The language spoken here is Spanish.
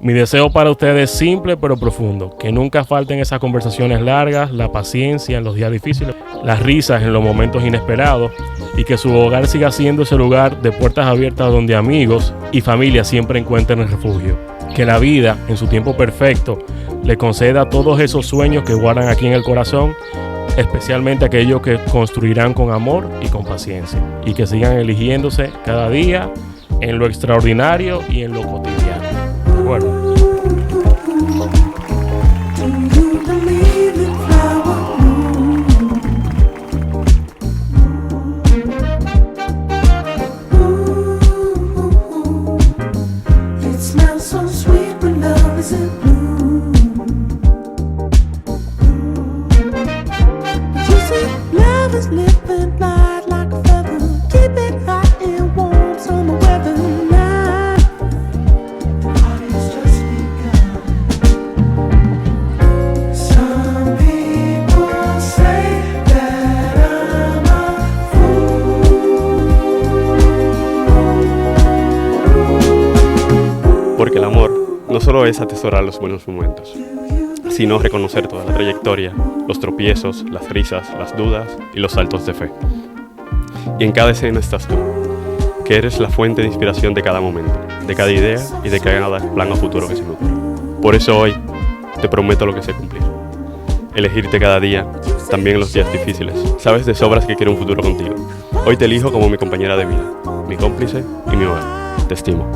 Mi deseo para ustedes es simple pero profundo, que nunca falten esas conversaciones largas, la paciencia en los días difíciles, las risas en los momentos inesperados y que su hogar siga siendo ese lugar de puertas abiertas donde amigos y familia siempre encuentren refugio. Que la vida, en su tiempo perfecto, le conceda todos esos sueños que guardan aquí en el corazón, especialmente aquellos que construirán con amor y con paciencia y que sigan eligiéndose cada día en lo extraordinario y en lo cotidiano. ¿De acuerdo? Porque el amor no solo es atesorar los buenos momentos, sino reconocer toda la trayectoria, los tropiezos, las risas, las dudas y los saltos de fe. Y en cada escena estás tú, que eres la fuente de inspiración de cada momento, de cada idea y de cada plan a futuro que se nutre. Por eso hoy te prometo lo que sé cumplir. Elegirte cada día, también en los días difíciles. Sabes de sobras que quiero un futuro contigo. Hoy te elijo como mi compañera de vida, mi cómplice y mi hogar. Te estimo.